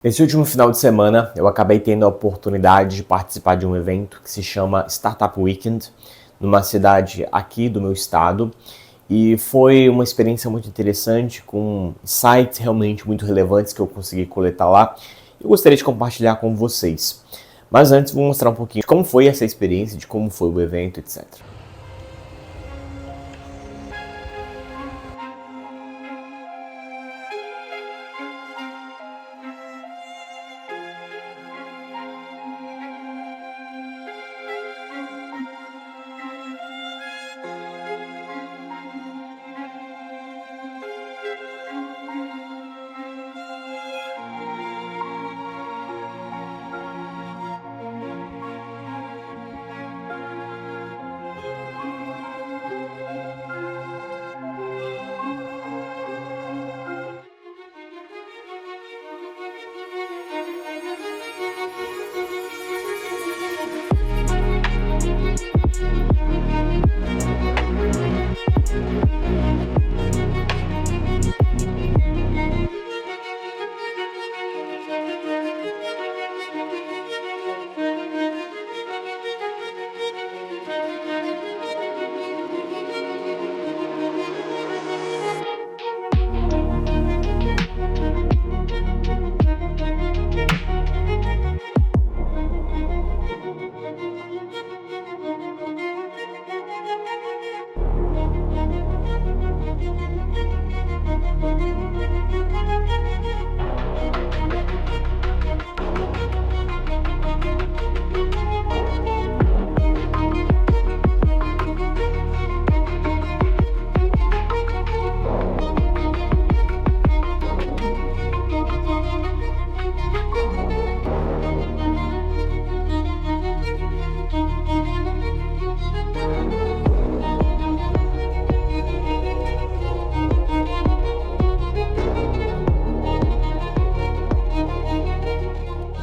Esse último final de semana, eu acabei tendo a oportunidade de participar de um evento que se chama Startup Weekend, numa cidade aqui do meu estado, e foi uma experiência muito interessante, com insights realmente muito relevantes que eu consegui coletar lá. Eu gostaria de compartilhar com vocês. Mas antes, vou mostrar um pouquinho de como foi essa experiência, de como foi o evento, etc.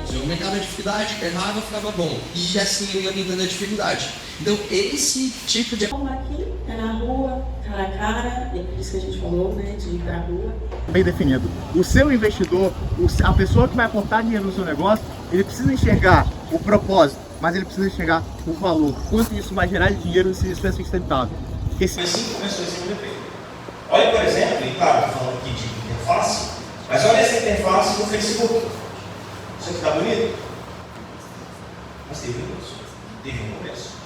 Se eu aumentava a dificuldade, errava, ficava bom. E assim eu ia aumentando a dificuldade. Então, esse tipo de... Aqui é na rua, cara a cara, e é por isso que a gente falou, né, de ir pra rua. Bem definido. O seu investidor, a pessoa que vai aportar dinheiro no seu negócio, ele precisa enxergar o propósito, mas ele precisa enxergar o valor. Quanto isso vai gerar de dinheiro se isso é sustentável. Porque se... 5 pessoas em defeito. Olha, por exemplo, e claro, estou falando aqui de interface, mas olha essa interface no Facebook. Isso aqui está bonito? Mas teve um começo.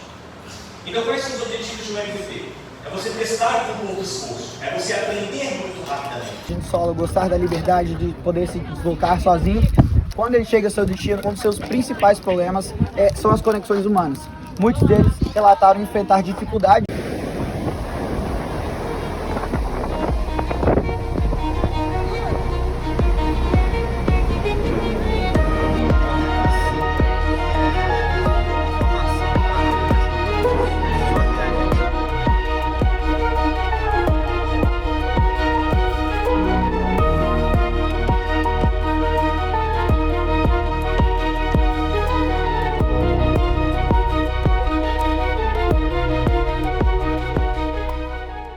Então, quais são os objetivos de um MVP? É você testar com pouco esforço, é você aprender muito rapidamente. Em solo, gostar da liberdade de poder se deslocar sozinho. Quando ele chega ao seu destino, um dos seus principais problemas são as conexões humanas. Muitos deles relataram enfrentar dificuldade.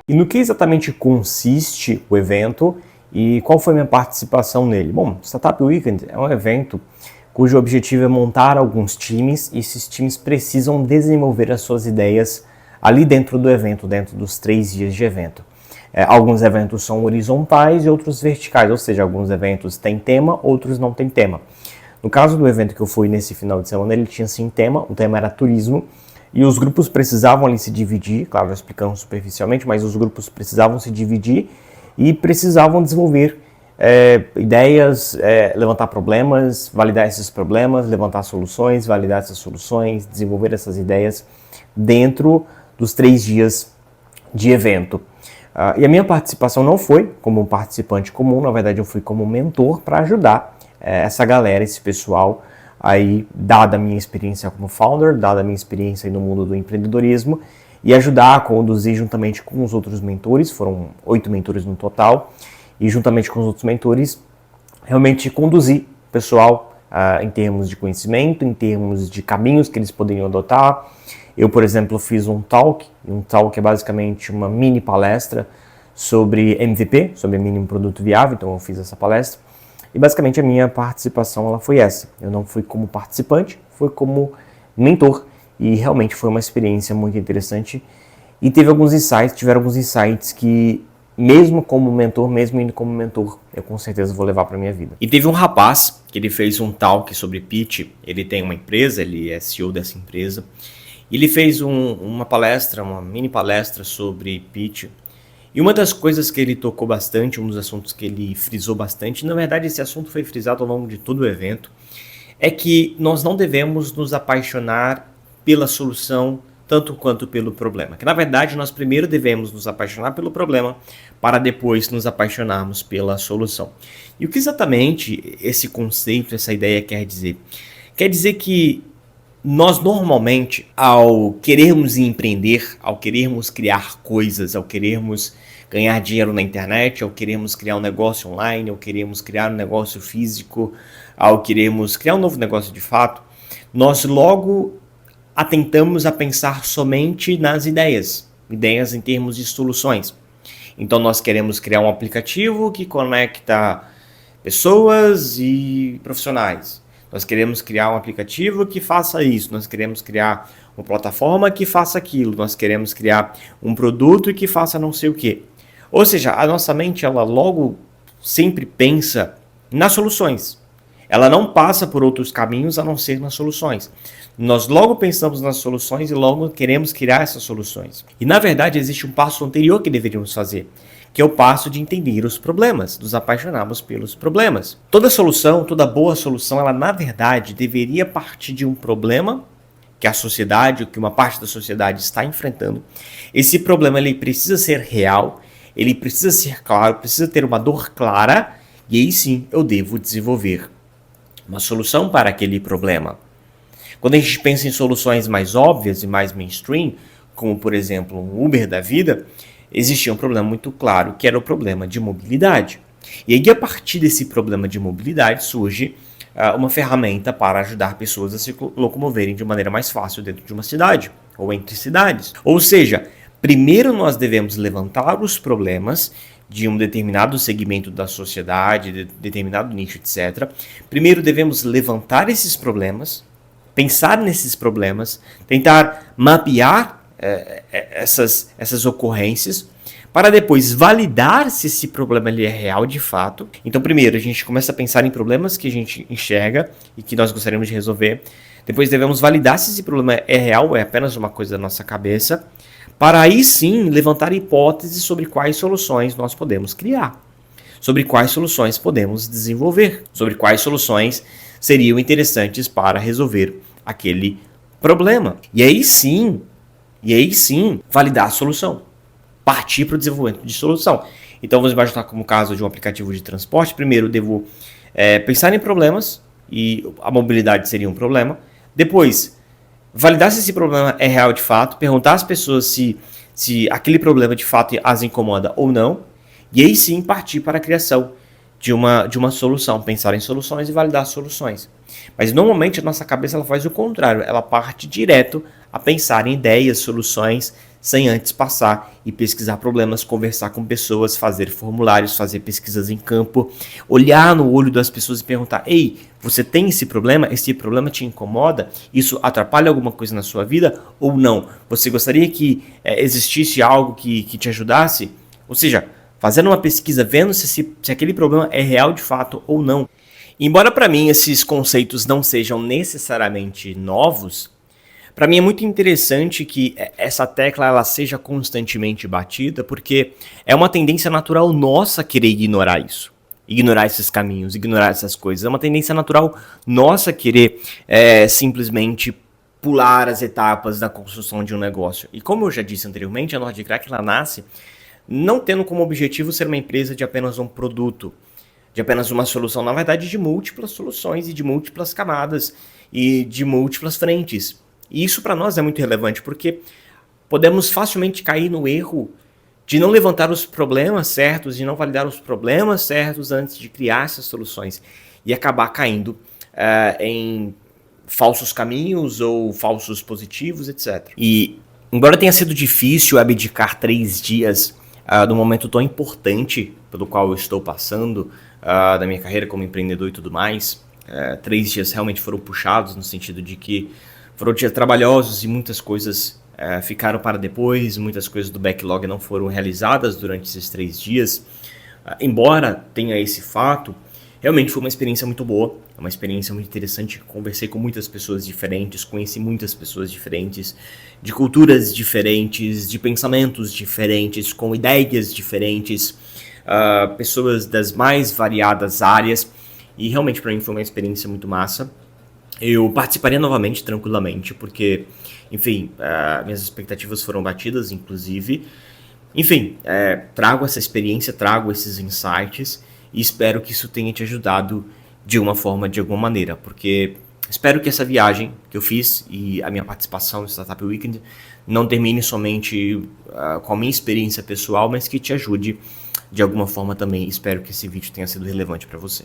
E no que exatamente consiste o evento e qual foi a minha participação nele? Bom, Startup Weekend é um evento cujo objetivo é montar alguns times e esses times precisam desenvolver as suas ideias ali dentro do evento, dentro dos 3 dias de evento. Alguns eventos são horizontais e outros verticais, ou seja, alguns eventos têm tema, outros não têm tema. No caso do evento que eu fui nesse final de semana, ele tinha sim tema, o tema era turismo, e os grupos precisavam ali se dividir, claro, explicando superficialmente, mas os grupos precisavam se dividir e precisavam desenvolver ideias, levantar problemas, validar esses problemas, levantar soluções, validar essas soluções, desenvolver essas ideias dentro dos 3 dias de evento. E a minha participação não foi como participante comum, na verdade eu fui como mentor para ajudar essa galera, esse pessoal, aí, dada a minha experiência como founder, dada a minha experiência aí no mundo do empreendedorismo, e ajudar a conduzir juntamente com os outros mentores, foram 8 mentores no total, e juntamente com os outros mentores, realmente conduzir o pessoal em termos de conhecimento, em termos de caminhos que eles poderiam adotar. Eu, por exemplo, fiz um talk é basicamente uma mini palestra sobre MVP, sobre mínimo produto viável, então eu fiz essa palestra, E basicamente a minha participação ela foi essa. Eu não fui como participante, fui como mentor. E realmente foi uma experiência muito interessante. E tiveram alguns insights que, mesmo como mentor, mesmo indo como mentor, eu com certeza vou levar para minha vida. E teve um rapaz que ele fez um talk sobre pitch. Ele tem uma empresa, ele é CEO dessa empresa. E ele fez uma palestra, uma mini palestra sobre pitch. E uma das coisas que ele tocou bastante, um dos assuntos que ele frisou bastante, na verdade esse assunto foi frisado ao longo de todo o evento, é que nós não devemos nos apaixonar pela solução tanto quanto pelo problema. Que na verdade nós primeiro devemos nos apaixonar pelo problema para depois nos apaixonarmos pela solução. E o que exatamente esse conceito, essa ideia quer dizer? Quer dizer que nós normalmente, ao querermos empreender, ao querermos criar coisas, ao querermos ganhar dinheiro na internet, ao querermos criar um negócio online, ao querermos criar um negócio físico, ao querermos criar um novo negócio de fato, nós logo atentamos a pensar somente nas ideias em termos de soluções. Então nós queremos criar um aplicativo que conecta pessoas e profissionais. Nós queremos criar um aplicativo que faça isso, nós queremos criar uma plataforma que faça aquilo, nós queremos criar um produto que faça não sei o quê. Ou seja, a nossa mente, ela logo sempre pensa nas soluções. Ela não passa por outros caminhos a não ser nas soluções. Nós logo pensamos nas soluções e logo queremos criar essas soluções. E na verdade existe um passo anterior que deveríamos fazer, que é o passo de entender os problemas, nos apaixonarmos pelos problemas. Toda solução, toda boa solução, ela na verdade deveria partir de um problema que a sociedade, que uma parte da sociedade está enfrentando. Esse problema ele precisa ser real, ele precisa ser claro, precisa ter uma dor clara, e aí sim eu devo desenvolver uma solução para aquele problema. Quando a gente pensa em soluções mais óbvias e mais mainstream, como por exemplo um Uber da vida, existia um problema muito claro, que era o problema de mobilidade. E aí, a partir desse problema de mobilidade, surge uma ferramenta para ajudar pessoas a se locomoverem de maneira mais fácil dentro de uma cidade ou entre cidades. Ou seja, primeiro nós devemos levantar os problemas de um determinado segmento da sociedade, de determinado nicho, etc. Primeiro devemos levantar esses problemas, pensar nesses problemas, tentar mapear essas ocorrências, para depois validar se esse problema ele é real de fato. Então primeiro a gente começa a pensar em problemas que a gente enxerga e que nós gostaríamos de resolver. Depois devemos validar se esse problema é real ou é apenas uma coisa da nossa cabeça, para aí sim levantar hipóteses sobre quais soluções nós podemos criar, sobre quais soluções podemos desenvolver, sobre quais soluções seriam interessantes para resolver aquele problema. E aí sim, validar a solução, partir para o desenvolvimento de solução. Então vamos imaginar como caso de um aplicativo de transporte. Primeiro eu devo pensar em problemas, e a mobilidade seria um problema. Depois, validar se esse problema é real de fato, perguntar às pessoas se aquele problema de fato as incomoda ou não, e aí sim partir para a criação de uma solução, pensar em soluções e validar soluções. Mas normalmente a nossa cabeça ela faz o contrário, ela parte direto a pensar em ideias, soluções, sem antes passar e pesquisar problemas, conversar com pessoas, fazer formulários, fazer pesquisas em campo, olhar no olho das pessoas e perguntar: ei, você tem esse problema te incomoda? Isso atrapalha alguma coisa na sua vida ou não? Você gostaria que existisse algo que te ajudasse? Ou seja, fazendo uma pesquisa, vendo se aquele problema é real de fato ou não. Embora para mim esses conceitos não sejam necessariamente novos, para mim é muito interessante que essa tecla ela seja constantemente batida, porque é uma tendência natural nossa querer ignorar isso, ignorar esses caminhos, ignorar essas coisas. É uma tendência natural nossa querer simplesmente pular as etapas da construção de um negócio. E como eu já disse anteriormente, a NordicCrack ela nasce não tendo como objetivo ser uma empresa de apenas um produto, de apenas uma solução, na verdade de múltiplas soluções e de múltiplas camadas e de múltiplas frentes. E isso para nós é muito relevante, porque podemos facilmente cair no erro de não levantar os problemas certos, de não validar os problemas certos antes de criar essas soluções e acabar caindo em falsos caminhos ou falsos positivos, etc. E embora tenha sido difícil abdicar 3 dias de um momento tão importante pelo qual eu estou passando da minha carreira como empreendedor e tudo mais. 3 dias realmente foram puxados, no sentido de que foram dias trabalhosos e muitas coisas ficaram para depois, muitas coisas do backlog não foram realizadas durante esses 3 dias. Embora tenha esse fato, realmente foi uma experiência muito boa, uma experiência muito interessante. Conversei com muitas pessoas diferentes, conheci muitas pessoas diferentes, de culturas diferentes, de pensamentos diferentes, com ideias diferentes, pessoas das mais variadas áreas, e realmente para mim foi uma experiência muito massa. Eu participaria novamente, tranquilamente, porque, enfim, minhas expectativas foram batidas, inclusive. Enfim, trago essa experiência, trago esses insights e espero que isso tenha te ajudado de uma forma, de alguma maneira, porque espero que essa viagem que eu fiz e a minha participação no Startup Weekend não termine somente com a minha experiência pessoal, mas que te ajude de alguma forma também. Espero que esse vídeo tenha sido relevante para você.